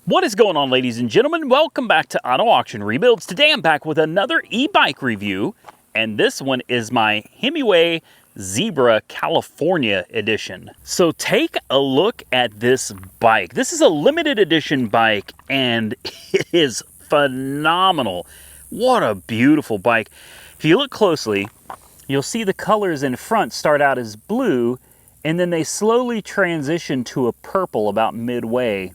What is going on, ladies and gentlemen? Welcome back to Auto Auction Rebuilds. Today I'm back with another e-bike review, and this one is my Himiway Zebra California edition. So take a look at this bike. This is a limited edition bike, and it is phenomenal. What a beautiful bike. If you look closely, you'll see the colors in front start out as blue, and then they slowly transition to a purple about midway,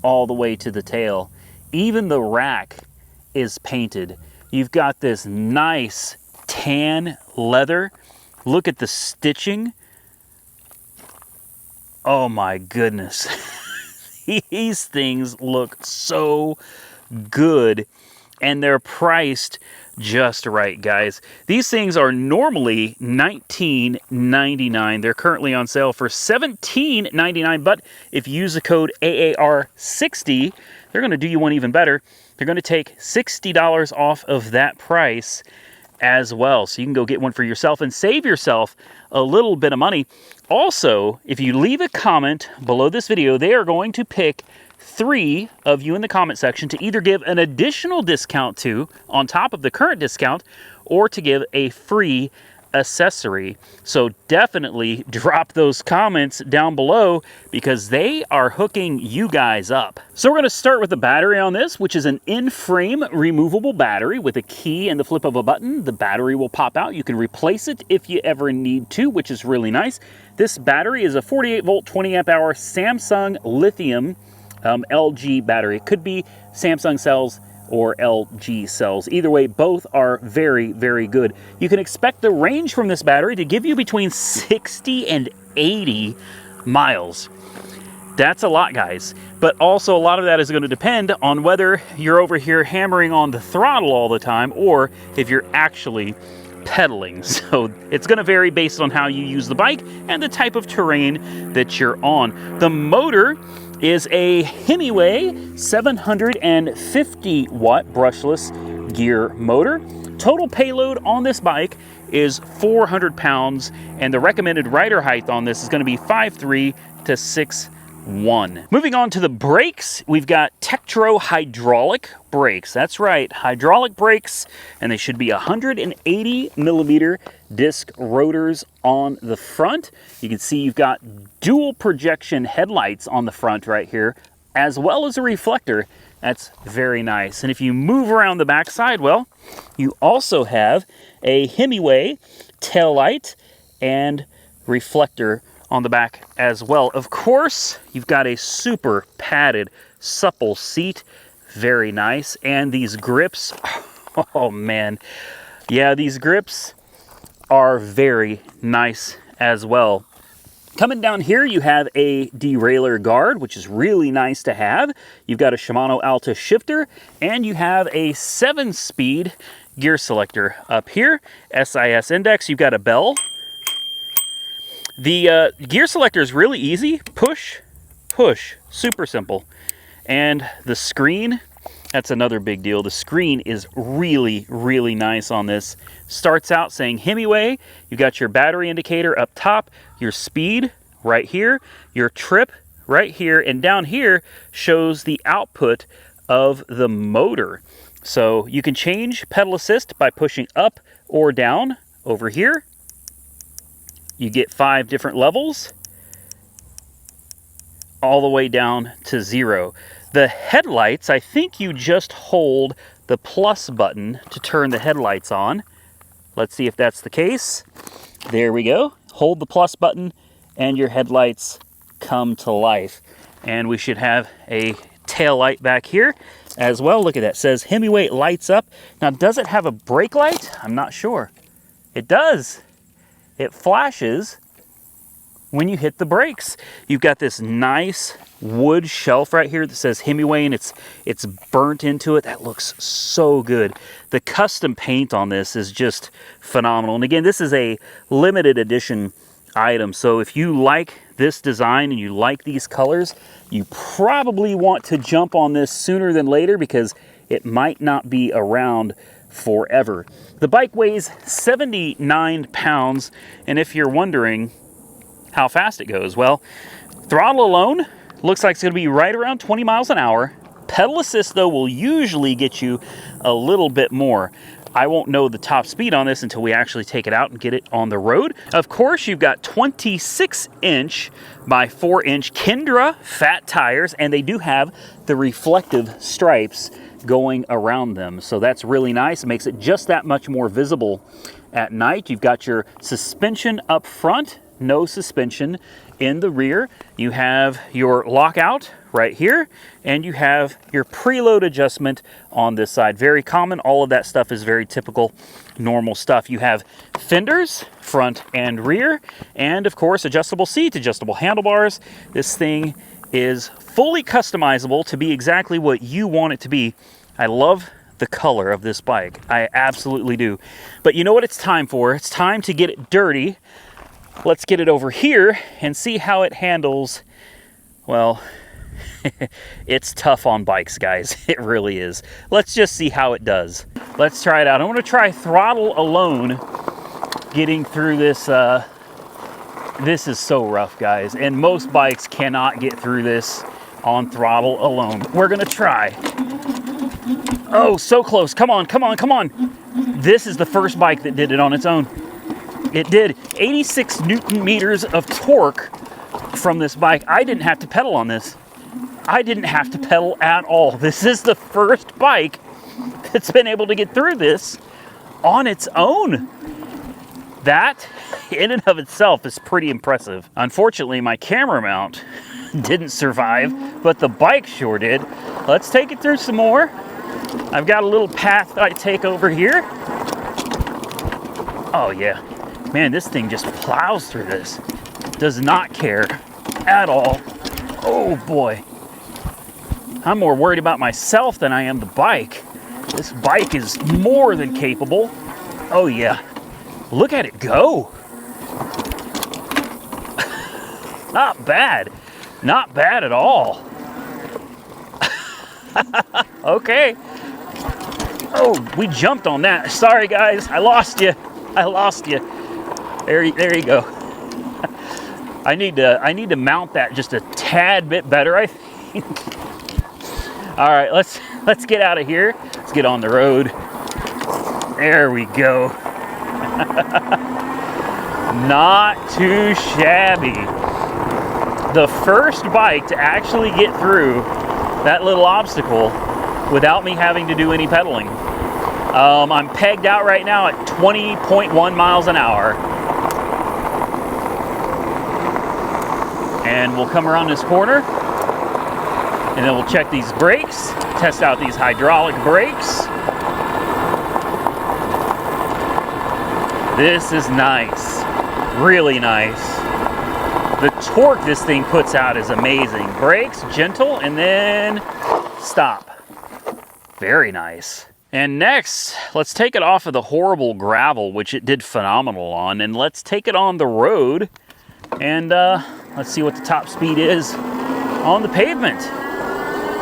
all the way to the tail. Even the rack is painted. You've got this nice tan leather. Look at the stitching. Oh my goodness. These things look so good, and they're priced just right, guys. These things are normally $19.99. They're currently on sale for $17.99, but if you use the code AAR60, they're going to do you one even better. They're going to take $60 off of that price as well. So you can go get one for yourself and save yourself a little bit of money. Also, if you leave a comment below this video, they are going to pick 3 of you in the comment section to either give an additional discount to on top of the current discount, or to give a free accessory. So definitely drop those comments down below, because they are hooking you guys up. So we're going to start with the battery on this, which is an in-frame removable battery with a key and the flip of a button. The battery will pop out. You can replace it if you ever need to, which is really nice. This battery is a 48 volt 20 amp hour Samsung lithium LG battery. It could be Samsung cells or LG cells. Either way, both are very, very good. You can expect the range from this battery to give you between 60 and 80 miles. That's a lot, guys. But also a lot of that is going to depend on whether you're over here hammering on the throttle all the time, or if you're actually pedaling. So it's going to vary based on how you use the bike and the type of terrain that you're on. The motor is a Himiway 750 watt brushless gear motor. Total payload on this bike is 400 pounds, and the recommended rider height on this is going to be 5'3" to 6'1". Moving on to the brakes, we've got Tektro hydraulic brakes. That's right, hydraulic brakes, and they should be 180 millimeter disc rotors on the front. You can see you've got dual projection headlights on the front right here, as well as a reflector. That's very nice. And if you move around the backside, well, you also have a Himiway taillight and reflector on the back as well. Of course, you've got a super padded, supple seat. Very nice. And these grips, oh man. Yeah, these grips are very nice as well. Coming down here, you have a derailleur guard, which is really nice to have. You've got a Shimano Alta shifter, and you have a 7-speed gear selector up here. SIS index, you've got a bell. The gear selector is really easy. Push, push, super simple. And the screen, that's another big deal. The screen is really, really nice on this. Starts out saying Himiway. You've got your battery indicator up top, your speed right here, your trip right here, and down here shows the output of the motor. So you can change pedal assist by pushing up or down over here. You get 5 different levels, all the way down to 0. The headlights, I think you just hold the plus button to turn the headlights on. Let's see if that's the case. There we go. Hold the plus button and your headlights come to life. And we should have a tail light back here as well. Look at that. It says Himiway lights up. Now, does it have a brake light? I'm not sure. It does. It flashes when you hit the brakes. You've got this nice wood shelf right here that says Himiway, and it's burnt into it. That looks so good. The custom paint on this is just phenomenal. And again, this is a limited edition item. So if you like this design and you like these colors, you probably want to jump on this sooner than later, because it might not be around forever. The bike weighs 79 pounds, and if you're wondering how fast it goes, well, throttle alone Looks like it's going to be right around 20 miles an hour. Pedal assist, though, will usually get you a little bit more. I won't know the top speed on this until we actually take it out and get it on the road. Of course, you've got 26-inch by 4-inch Kendra fat tires, and they do have the reflective stripes going around them. So that's really nice. It makes it just that much more visible at night. You've got your suspension up front, no suspension in the rear. You have your lockout right here, and you have your preload adjustment on this side. Very common. All of that stuff is very typical, normal stuff. You have fenders, front and rear, and of course, adjustable seats, adjustable handlebars. This thing is fully customizable to be exactly what you want it to be. I love the color of this bike. I absolutely do. But you know what it's time for? It's time to get it dirty. Let's get it over here and see how it handles. Well, it's tough on bikes, guys. It really is. Let's just see how it does. Let's try it out. I want to try throttle alone getting through this. This is so rough, guys. And most bikes cannot get through this on throttle alone. We're going to try. Oh, so close. Come on, come on, come on. This is the first bike that did it on its own. It did 86 Newton meters of torque from this bike. I didn't have to pedal on this. I didn't have to pedal at all. This is the first bike that's been able to get through this on its own. That, in and of itself, is pretty impressive. Unfortunately, my camera mount didn't survive, but the bike sure did. Let's take it through some more. I've got a little path that I take over here. Oh yeah. Man, this thing just plows through this. Does not care at all. Oh boy. I'm more worried about myself than I am the bike. This bike is more than capable. Oh yeah. Look at it go. Not bad. Not bad at all. Okay. Oh, we jumped on that. Sorry guys, I lost you. I lost you. There you go. I need to mount that just a tad bit better, I think. All right, let's get out of here. Let's get on the road. There we go. Not too shabby. The first bike to actually get through that little obstacle without me having to do any pedaling. I'm pegged out right now at 20.1 miles an hour. And we'll come around this corner, and then we'll check these brakes, test out these hydraulic brakes. This is nice, really nice. The torque this thing puts out is amazing. Brakes, gentle, and then stop. Very nice. And next, let's take it off of the horrible gravel, which it did phenomenal on, and let's take it on the road, and let's see what the top speed is on the pavement.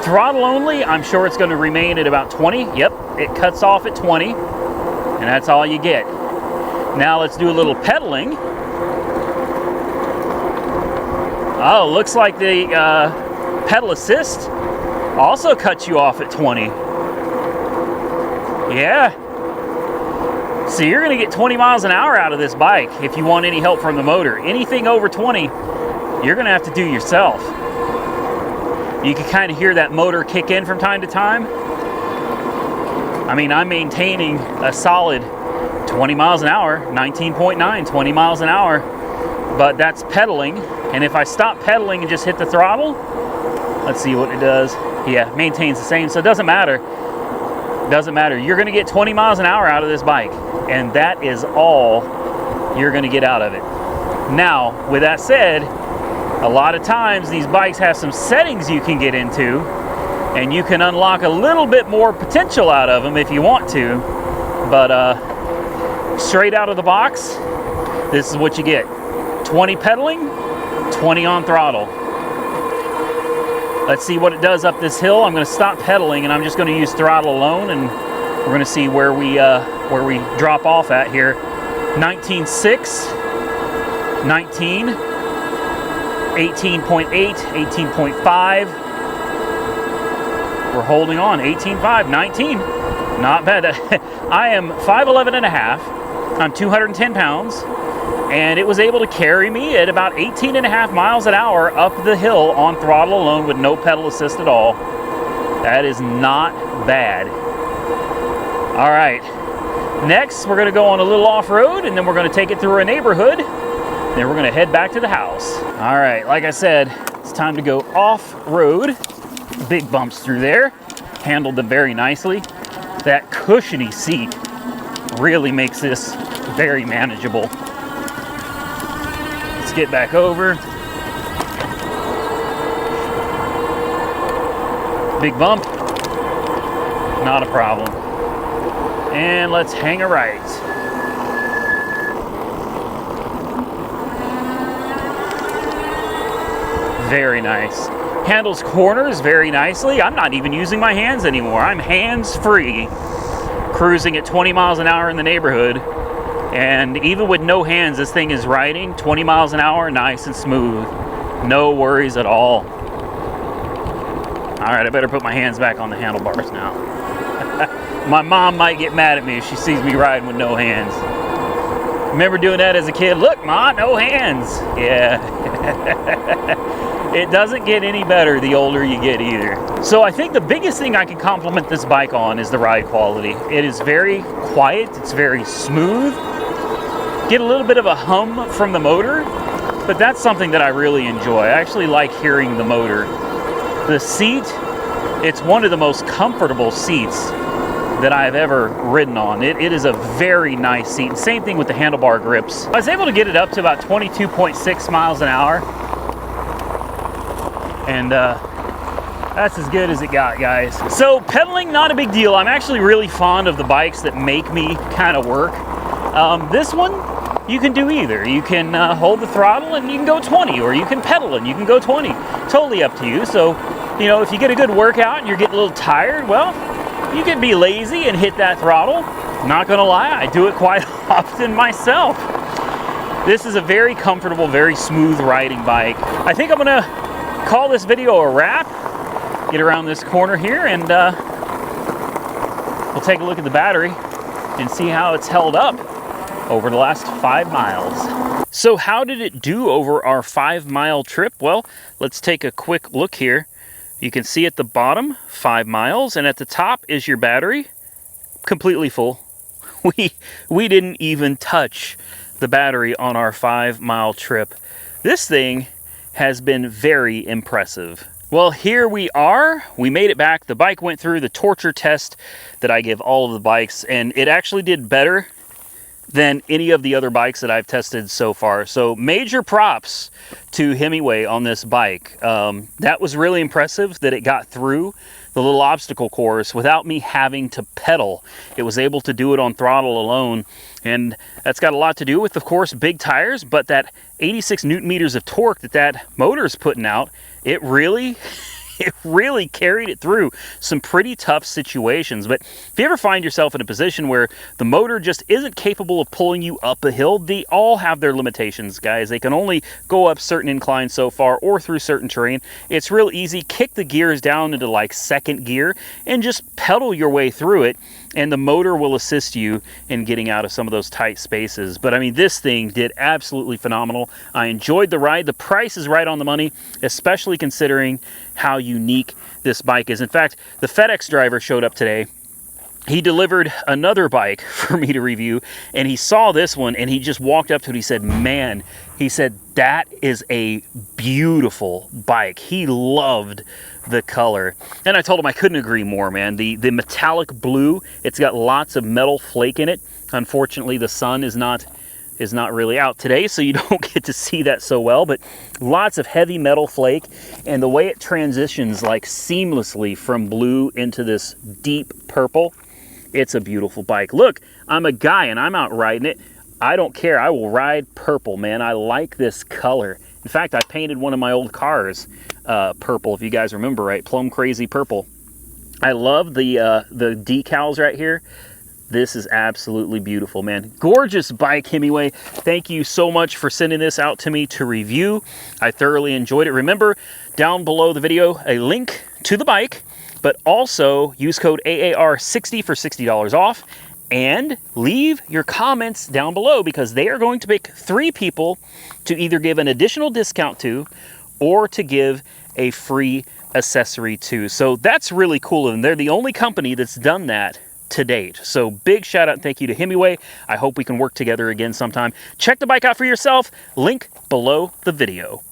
Throttle only, I'm sure it's going to remain at about 20. Yep, it cuts off at 20, and that's all you get. Now let's do a little pedaling. Oh, looks like the pedal assist also cuts you off at 20. Yeah. So you're going to get 20 miles an hour out of this bike if you want any help from the motor. Anything over 20, you're going to have to do yourself. You can kind of hear that motor kick in from time to time. I mean, I'm maintaining a solid 20 miles an hour, 19.9, 20 miles an hour, but that's pedaling. And if I stop pedaling and just hit the throttle, let's see what it does. Yeah, maintains the same, so it doesn't matter. Doesn't matter. You're going to get 20 miles an hour out of this bike, and that is all you're going to get out of it. Now, with that said, a lot of times these bikes have some settings you can get into, and you can unlock a little bit more potential out of them if you want to. But straight out of the box, this is what you get. 20 pedaling, 20 on throttle. Let's see what it does up this hill. I'm going to stop pedaling, and I'm just going to use throttle alone, and we're going to see where we drop off at here. 19.6, 19, 18.8, 18.5. We're holding on, 18.5, 19. Not bad. I am 5'11 and a half. I'm 210 pounds. And it was able to carry me at about 18 and a half miles an hour up the hill on throttle alone with no pedal assist at all. That is not bad. All right. Next, we're going to go on a little off-road, and then we're going to take it through a neighborhood. Then we're going to head back to the house. All right, like I said, it's time to go off-road. Big bumps through there. Handled them very nicely. That cushiony seat really makes this very manageable. Let's get back over. Big bump. Not a problem. And let's hang a right. Very nice. Handles corners very nicely. I'm not even using my hands anymore. I'm hands-free, cruising at 20 miles an hour in the neighborhood. And even with no hands, this thing is riding 20 miles an hour, nice and smooth. No worries at all. All right, I better put my hands back on the handlebars now. My mom might get mad at me if she sees me riding with no hands. Remember doing that as a kid? Look, Ma, no hands. Yeah. It doesn't get any better the older you get either. So I think the biggest thing I can compliment this bike on is the ride quality. It is very quiet. It's very smooth. Get a little bit of a hum from the motor, but that's something that I really enjoy. I actually like hearing the motor. The seat, it's one of the most comfortable seats that I've ever ridden on. It is a very nice seat. Same thing with the handlebar grips. I was able to get it up to about 22.6 miles an hour. And that's as good as it got, guys. So pedaling, not a big deal. I'm actually really fond of the bikes that make me kind of work. This one, you can do either. You can hold the throttle and you can go 20, or you can pedal and you can go 20. Totally up to you. So, you know, if you get a good workout and you're getting a little tired, well, you can be lazy and hit that throttle. Not gonna lie, I do it quite often myself. This is a very comfortable, very smooth riding bike. I think I'm gonna call this video a wrap. Get around this corner here and we'll take a look at the battery and see how it's held up over the last 5 miles. So how did it do over our 5-mile trip? Well, let's take a quick look here. You can see at the bottom, 5 miles, and at the top is your battery, completely full. We didn't even touch the battery on our 5-mile trip. This thing has been very impressive. Well, here we are. We made it back. The bike went through the torture test that I give all of the bikes, and it actually did better than any of the other bikes that I've tested so far. So major props to Himiway on this bike. That was really impressive that it got through the little obstacle course without me having to pedal. It was able to do it on throttle alone. And that's got a lot to do with, of course, big tires, but that 86 Newton meters of torque that motor is putting out, it really carried it through some pretty tough situations. But if you ever find yourself in a position where the motor just isn't capable of pulling you up a hill, they all have their limitations, guys. They can only go up certain inclines so far or through certain terrain. It's real easy. Kick the gears down into like second gear and just pedal your way through it, and the motor will assist you in getting out of some of those tight spaces. But I mean, this thing did absolutely phenomenal. I enjoyed the ride. The price is right on the money, especially considering how unique this bike is. In fact, the FedEx driver showed up today. He delivered another bike for me to review, and he saw this one and he just walked up to it. He said, man, he said, that is a beautiful bike. He loved the color. And I told him I couldn't agree more, man. The metallic blue, it's got lots of metal flake in it. Unfortunately, the sun is not really out today, so you don't get to see that so well, but lots of heavy metal flake, and the way it transitions like seamlessly from blue into this deep purple, it's a beautiful bike. Look, I'm a guy and I'm out riding it. I don't care. I will ride purple, man. I like this color. In fact, I painted one of my old cars purple, if you guys remember right, plum crazy purple. I love the decals right here. This is absolutely beautiful, man. Gorgeous bike, Himiway. Thank you so much for sending this out to me to review. I thoroughly enjoyed it. Remember, down below the video, a link to the bike, but also use code AAR60 for $60 off. And leave your comments down below because they are going to pick 3 people to either give an additional discount to or to give a free accessory to. So that's really cool, and they're the only company that's done that to date. So big shout out and thank you to Himiway. I hope we can work together again sometime. Check the bike out for yourself. Link below the video.